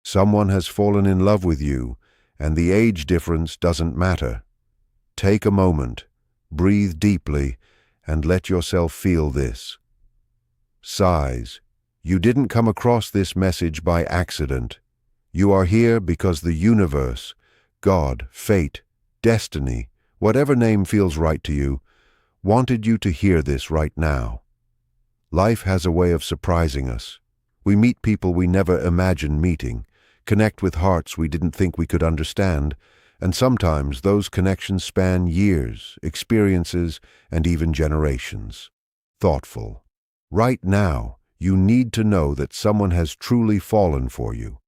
Someone has fallen in love with you, and the age difference doesn't matter. Take a moment, breathe deeply, and let yourself feel this. Sighs. You didn't come across this message by accident. You are here because the universe, God, fate, destiny, whatever name feels right to you, wanted you to hear this right now. Life has a way of surprising us. We meet people we never imagined meeting, connect with hearts we didn't think we could understand, and sometimes those connections span years, experiences, and even generations. Thoughtful. Right now, you need to know that someone has truly fallen for you.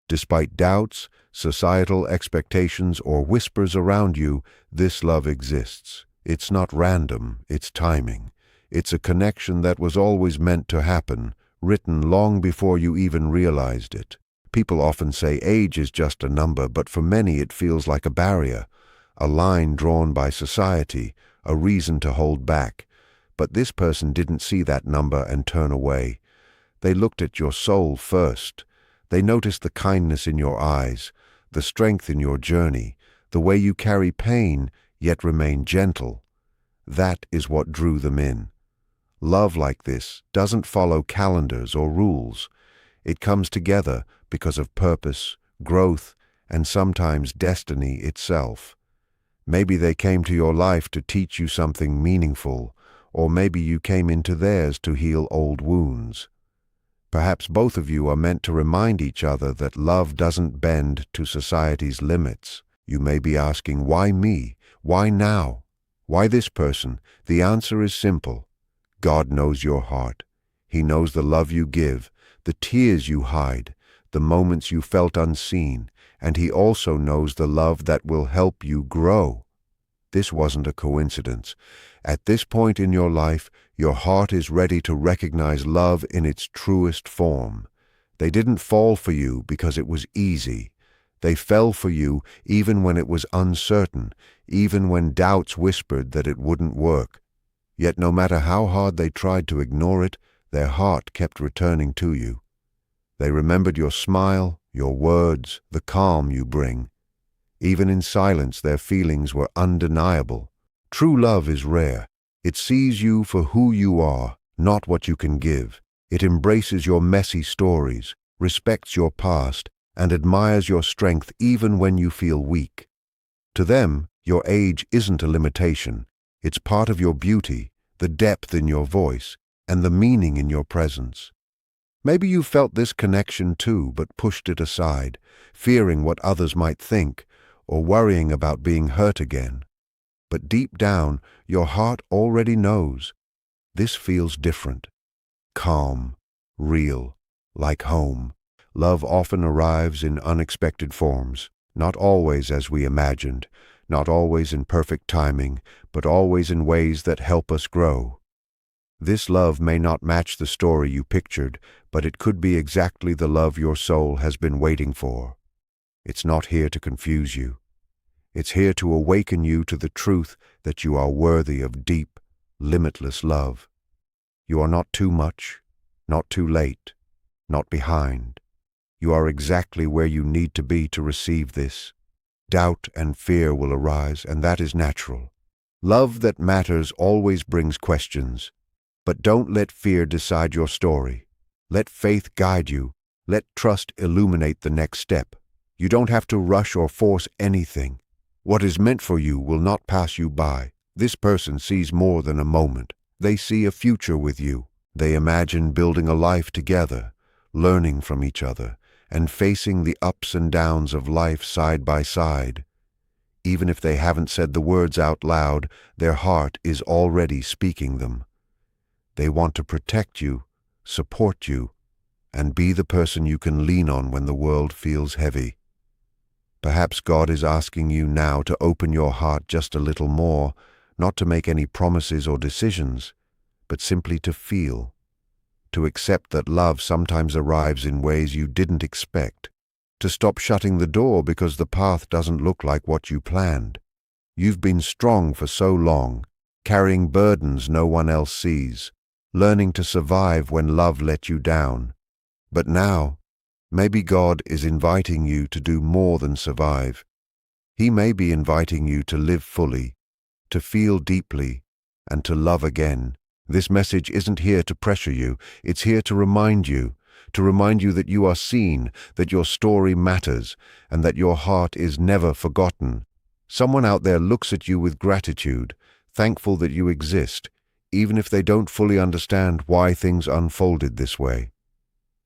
Despite doubts, societal expectations, or whispers around you, this love exists. It's not random, it's timing. It's a connection that was always meant to happen, written long before you even realized it. People often say age is just a number, but for many it feels like a barrier, a line drawn by society, a reason to hold back. But this person didn't see that number and turn away. They looked at your soul first. They noticed the kindness in your eyes, the strength in your journey, the way you carry pain yet remain gentle. That is what drew them in. Love like this doesn't follow calendars or rules. It comes together because of purpose, growth, and sometimes destiny itself. Maybe they came to your life to teach you something meaningful, or maybe you came into theirs to heal old wounds. Perhaps both of you are meant to remind each other that love doesn't bend to society's limits. You may be asking, why me? Why now? Why this person? The answer is simple. God knows your heart. He knows the love you give, the tears you hide, the moments you felt unseen, and He also knows the love that will help you grow. This wasn't a coincidence. At this point in your life, your heart is ready to recognize love in its truest form. They didn't fall for you because it was easy. They fell for you even when it was uncertain, even when doubts whispered that it wouldn't work. Yet no matter how hard they tried to ignore it, their heart kept returning to you. They remembered your smile, your words, the calm you bring. Even in silence, their feelings were undeniable. True love is rare. It sees you for who you are, not what you can give. It embraces your messy stories, respects your past, and admires your strength even when you feel weak. To them, your age isn't a limitation. It's part of your beauty, the depth in your voice, and the meaning in your presence. Maybe you felt this connection too, but pushed it aside, fearing what others might think, or worrying about being hurt again. But deep down, your heart already knows. This feels different. Calm, real, like home. Love often arrives in unexpected forms, not always as we imagined, not always in perfect timing, but always in ways that help us grow. This love may not match the story you pictured, but it could be exactly the love your soul has been waiting for. It's not here to confuse you. It's here to awaken you to the truth that you are worthy of deep, limitless love. You are not too much, not too late, not behind. You are exactly where you need to be to receive this. Doubt and fear will arise, and that is natural. Love that matters always brings questions. But don't let fear decide your story. Let faith guide you. Let trust illuminate the next step. You don't have to rush or force anything. What is meant for you will not pass you by. This person sees more than a moment. They see a future with you. They imagine building a life together, learning from each other, and facing the ups and downs of life side by side. Even if they haven't said the words out loud, their heart is already speaking them. They want to protect you, support you, and be the person you can lean on when the world feels heavy. Perhaps God is asking you now to open your heart just a little more, not to make any promises or decisions, but simply to feel, to accept that love sometimes arrives in ways you didn't expect, to stop shutting the door because the path doesn't look like what you planned. You've been strong for so long, carrying burdens no one else sees, learning to survive when love let you down. But now, Maybe God is inviting you to do more than survive. He may be inviting you to live fully, to feel deeply, and to love again. This message isn't here to pressure you, it's here to remind you that you are seen, that your story matters, and that your heart is never forgotten. Someone out there looks at you with gratitude, thankful that you exist, even if they don't fully understand why things unfolded this way.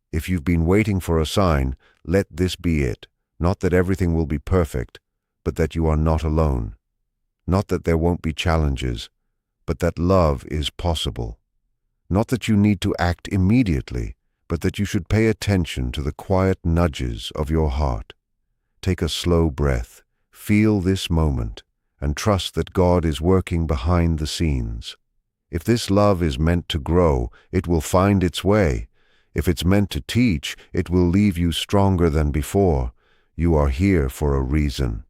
If you've been waiting for a sign, let this be it. Not that everything will be perfect, but that you are not alone. Not that there won't be challenges, but that love is possible. Not that you need to act immediately, but that you should pay attention to the quiet nudges of your heart. Take a slow breath, feel this moment, and trust that God is working behind the scenes. If this love is meant to grow, it will find its way. If it's meant to teach, it will leave you stronger than before. You are here for a reason.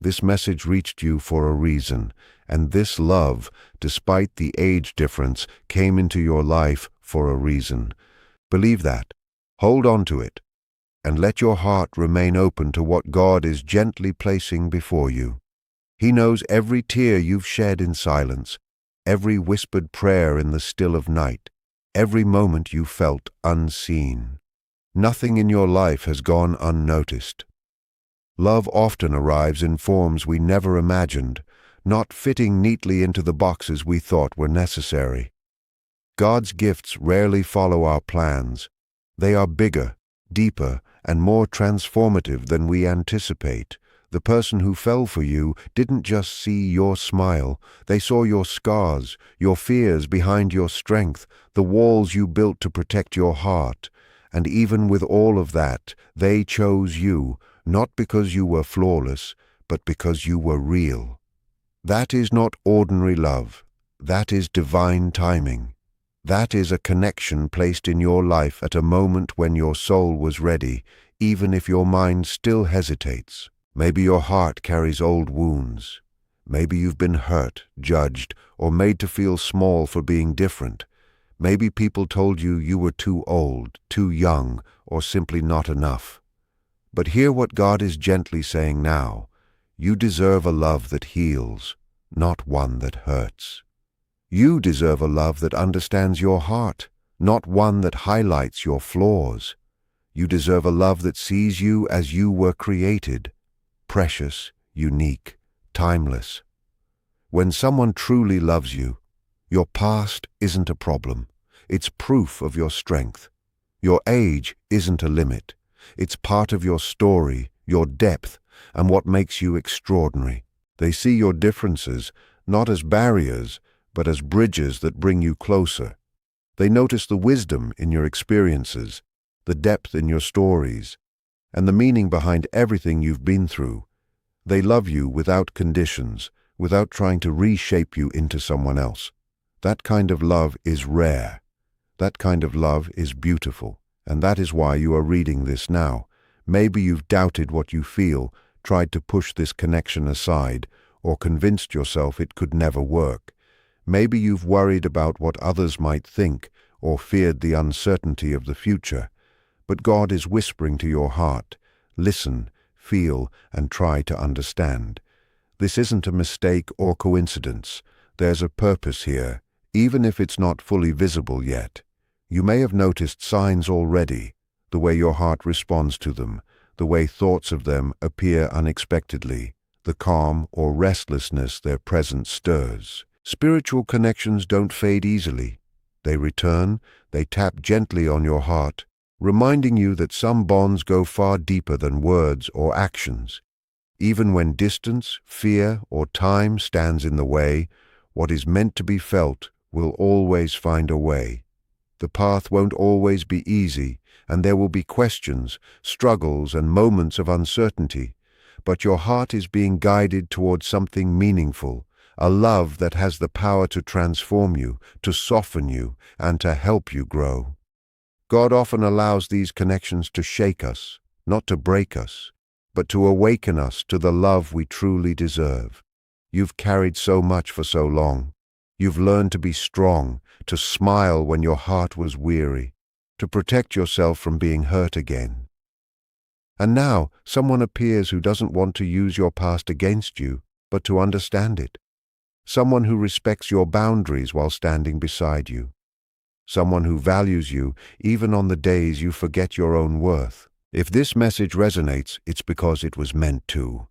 This message reached you for a reason, and this love, despite the age difference, came into your life for a reason. Believe that. Hold on to it, and let your heart remain open to what God is gently placing before you. He knows every tear you've shed in silence, every whispered prayer in the still of night, every moment you felt unseen. Nothing in your life has gone unnoticed. Love often arrives in forms we never imagined, not fitting neatly into the boxes we thought were necessary. God's gifts rarely follow our plans. They are bigger, deeper, and more transformative than we anticipate. The person who fell for you didn't just see your smile. They saw your scars, your fears behind your strength, the walls you built to protect your heart. And even with all of that, they chose you, not because you were flawless, but because you were real. That is not ordinary love. That is divine timing. That is a connection placed in your life at a moment when your soul was ready, even if your mind still hesitates. Maybe your heart carries old wounds. Maybe you've been hurt, judged, or made to feel small for being different. Maybe people told you you were too old, too young, or simply not enough. But hear what God is gently saying now. You deserve a love that heals, not one that hurts. You deserve a love that understands your heart, not one that highlights your flaws. You deserve a love that sees you as you were created, precious, unique, timeless. When someone truly loves you, your past isn't a problem. It's proof of your strength. Your age isn't a limit. It's part of your story, your depth, and what makes you extraordinary. They see your differences not as barriers, but as bridges that bring you closer. They notice the wisdom in your experiences, the depth in your stories, and the meaning behind everything you've been through. They love you without conditions, without trying to reshape you into someone else. That kind of love is rare. That kind of love is beautiful, and that is why you are reading this now. Maybe you've doubted what you feel, tried to push this connection aside, or convinced yourself it could never work. Maybe you've worried about what others might think, or feared the uncertainty of the future. But God is whispering to your heart. Listen, feel, and try to understand. This isn't a mistake or coincidence. There's a purpose here, even if it's not fully visible yet. You may have noticed signs already, the way your heart responds to them, the way thoughts of them appear unexpectedly, the calm or restlessness their presence stirs. Spiritual connections don't fade easily. They return, they tap gently on your heart, reminding you that some bonds go far deeper than words or actions. Even when distance, fear, or time stands in the way, what is meant to be felt will always find a way. The path won't always be easy, and there will be questions, struggles, and moments of uncertainty, but your heart is being guided towards something meaningful, a love that has the power to transform you, to soften you, and to help you grow. God often allows these connections to shake us, not to break us, but to awaken us to the love we truly deserve. You've carried so much for so long. You've learned to be strong, to smile when your heart was weary, to protect yourself from being hurt again. And now someone appears who doesn't want to use your past against you, but to understand it. Someone who respects your boundaries while standing beside you. Someone who values you even on the days you forget your own worth. If this message resonates, it's because it was meant to.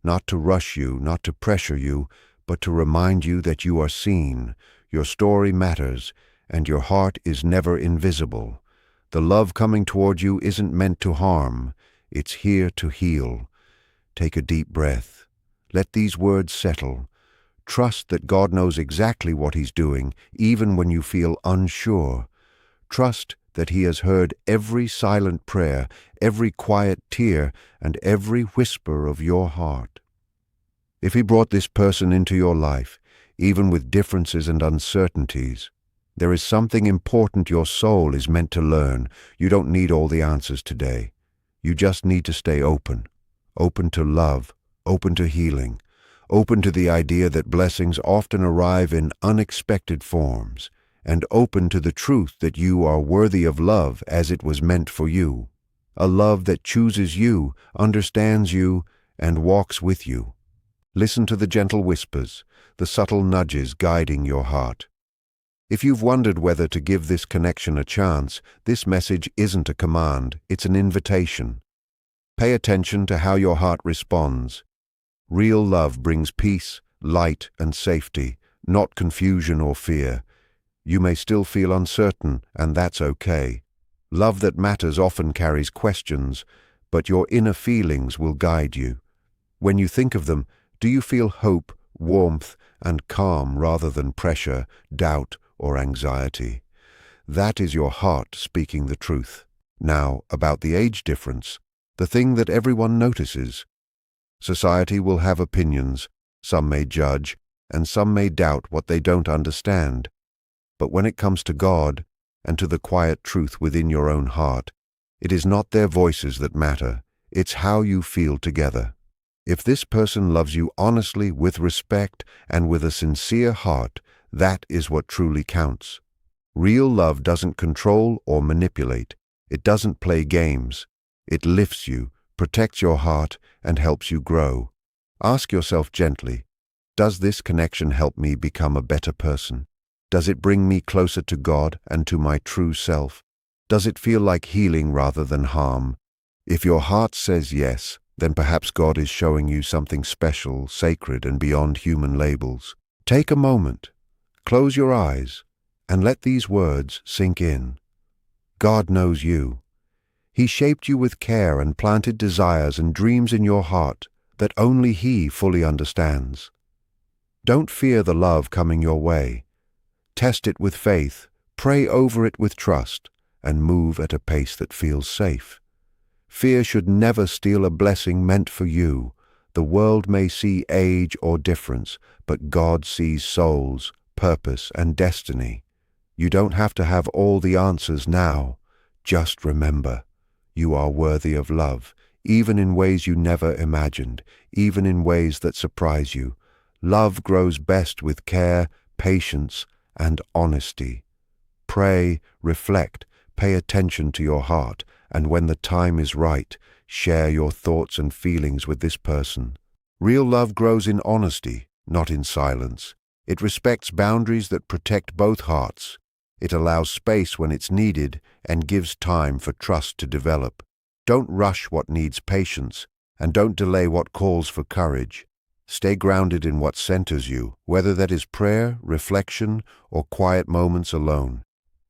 Not to rush you, not to pressure you, but to remind you that you are seen, your story matters, and your heart is never invisible. The love coming toward you isn't meant to harm, it's here to heal. Take a deep breath. Let these words settle. Trust that God knows exactly what He's doing, even when you feel unsure. Trust that He has heard every silent prayer, every quiet tear, and every whisper of your heart. If He brought this person into your life, even with differences and uncertainties, there is something important your soul is meant to learn. You don't need all the answers today. You just need to stay open. Open to love, open to healing, open to the idea that blessings often arrive in unexpected forms, and open to the truth that you are worthy of love as it was meant for you. A love that chooses you, understands you, and walks with you. Listen to the gentle whispers, the subtle nudges guiding your heart. If you've wondered whether to give this connection a chance, this message isn't a command, it's an invitation. Pay attention to how your heart responds. Real love brings peace, light, and safety, not confusion or fear. You may still feel uncertain, and that's okay. Love that matters often carries questions, but your inner feelings will guide you. When you think of them, do you feel hope, warmth, and calm rather than pressure, doubt, or anxiety? That is your heart speaking the truth. Now, about the age difference, the thing that everyone notices. Society will have opinions, some may judge, and some may doubt what they don't understand. But when it comes to God, and to the quiet truth within your own heart, it is not their voices that matter, it's how you feel together. If this person loves you honestly, with respect, and with a sincere heart, that is what truly counts. Real love doesn't control or manipulate. It doesn't play games. It lifts you, protects your heart, and helps you grow. Ask yourself gently, does this connection help me become a better person? Does it bring me closer to God and to my true self? Does it feel like healing rather than harm? If your heart says yes, then perhaps God is showing you something special, sacred, and beyond human labels. Take a moment, close your eyes, and let these words sink in. God knows you. He shaped you with care and planted desires and dreams in your heart that only He fully understands. Don't fear the love coming your way. Test it with faith, pray over it with trust, and move at a pace that feels safe. Fear should never steal a blessing meant for you. The world may see age or difference, but God sees souls, purpose, and destiny. You don't have to have all the answers now. Just remember, you are worthy of love, even in ways you never imagined, even in ways that surprise you. Love grows best with care, patience, and honesty. Pray, reflect, pay attention to your heart, and when the time is right, share your thoughts and feelings with this person. Real love grows in honesty, not in silence. It respects boundaries that protect both hearts. It allows space when it's needed and gives time for trust to develop. Don't rush what needs patience, and don't delay what calls for courage. Stay grounded in what centers you, whether that is prayer, reflection, or quiet moments alone.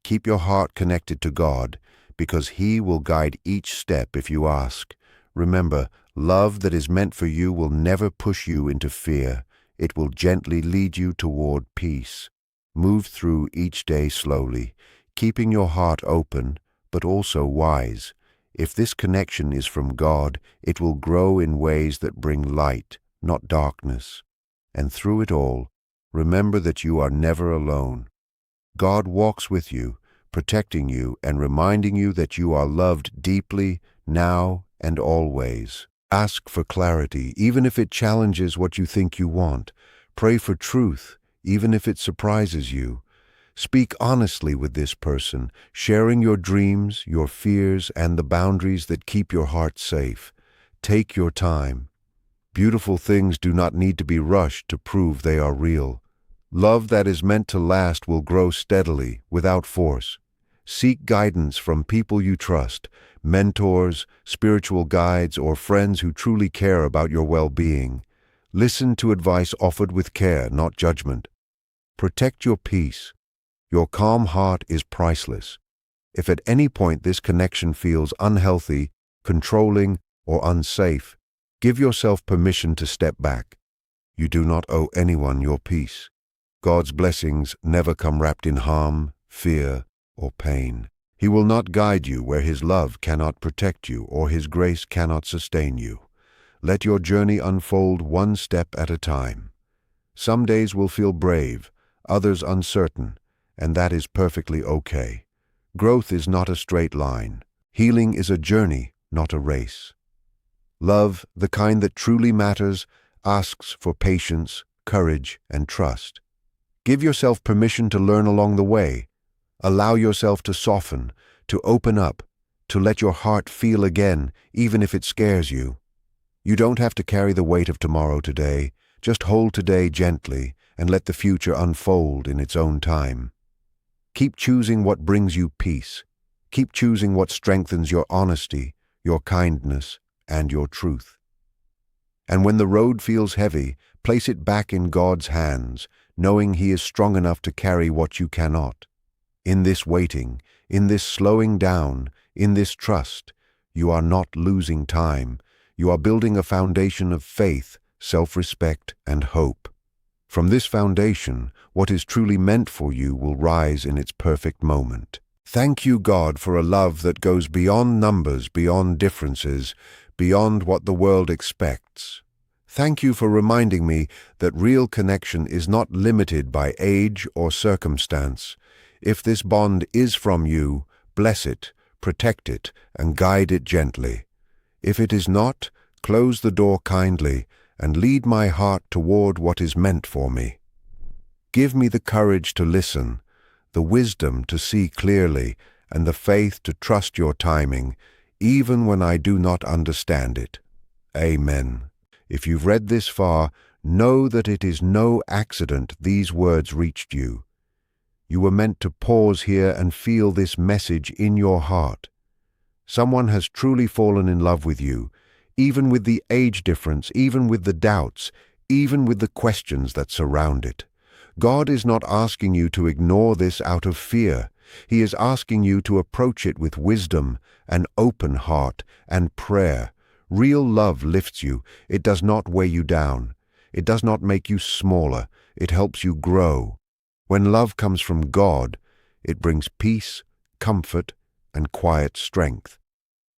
Keep your heart connected to God, because He will guide each step if you ask. Remember, love that is meant for you will never push you into fear. It will gently lead you toward peace. Move through each day slowly, keeping your heart open, but also wise. If this connection is from God, it will grow in ways that bring light, not darkness. And through it all, remember that you are never alone. God walks with you, protecting you and reminding you that you are loved deeply, now and always. Ask for clarity, even if it challenges what you think you want. Pray for truth, even if it surprises you. Speak honestly with this person, sharing your dreams, your fears, and the boundaries that keep your heart safe. Take your time. Beautiful things do not need to be rushed to prove they are real. Love that is meant to last will grow steadily, without force. Seek guidance from people you trust, mentors, spiritual guides, or friends who truly care about your well-being. Listen to advice offered with care, not judgment. Protect your peace. Your calm heart is priceless. If at any point this connection feels unhealthy, controlling, or unsafe, give yourself permission to step back. You do not owe anyone your peace. God's blessings never come wrapped in harm, fear, or pain. He will not guide you where His love cannot protect you or His grace cannot sustain you. Let your journey unfold one step at a time. Some days will feel brave, others uncertain, and that is perfectly okay. Growth is not a straight line. Healing is a journey, not a race. Love, the kind that truly matters, asks for patience, courage, and trust. Give yourself permission to learn along the way. Allow yourself to soften, to open up, to let your heart feel again, even if it scares you. You don't have to carry the weight of tomorrow today. Just hold today gently and let the future unfold in its own time. Keep choosing what brings you peace. Keep choosing what strengthens your honesty, your kindness, and your truth. And when the road feels heavy, place it back in God's hands, knowing He is strong enough to carry what you cannot. In this waiting, in this slowing down, in this trust, you are not losing time. You are building a foundation of faith, self-respect, and hope. From this foundation, what is truly meant for you will rise in its perfect moment. Thank you, God, for a love that goes beyond numbers, beyond differences, beyond what the world expects. Thank you for reminding me that real connection is not limited by age or circumstance. If this bond is from you, bless it, protect it, and guide it gently. If it is not, close the door kindly and lead my heart toward what is meant for me. Give me the courage to listen, the wisdom to see clearly, and the faith to trust your timing, even when I do not understand it. Amen. If you've read this far, know that it is no accident these words reached you. You were meant to pause here and feel this message in your heart. Someone has truly fallen in love with you, even with the age difference, even with the doubts, even with the questions that surround it. God is not asking you to ignore this out of fear. He is asking you to approach it with wisdom, an open heart, and prayer. Real love lifts you. It does not weigh you down. It does not make you smaller. It helps you grow. When love comes from God, it brings peace, comfort, and quiet strength.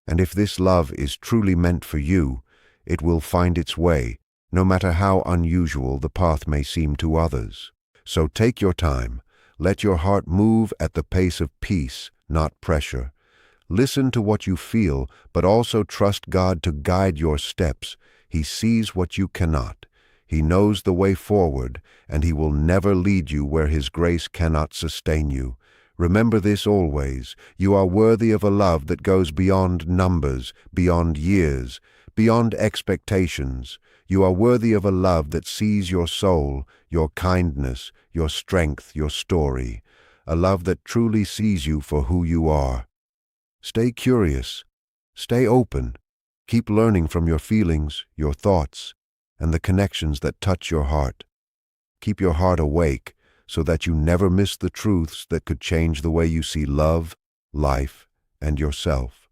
And if this love is truly meant for you, it will find its way, no matter how unusual the path may seem to others. So take your time. Let your heart move at the pace of peace, not pressure. Listen to what you feel, but also trust God to guide your steps. He sees what you cannot. He knows the way forward, and He will never lead you where His grace cannot sustain you. Remember this always. You are worthy of a love that goes beyond numbers, beyond years, beyond expectations. You are worthy of a love that sees your soul, your kindness, your strength, your story. A love that truly sees you for who you are. Stay curious. Stay open. Keep learning from your feelings, your thoughts, and the connections that touch your heart. Keep your heart awake so that you never miss the truths that could change the way you see love, life, and yourself.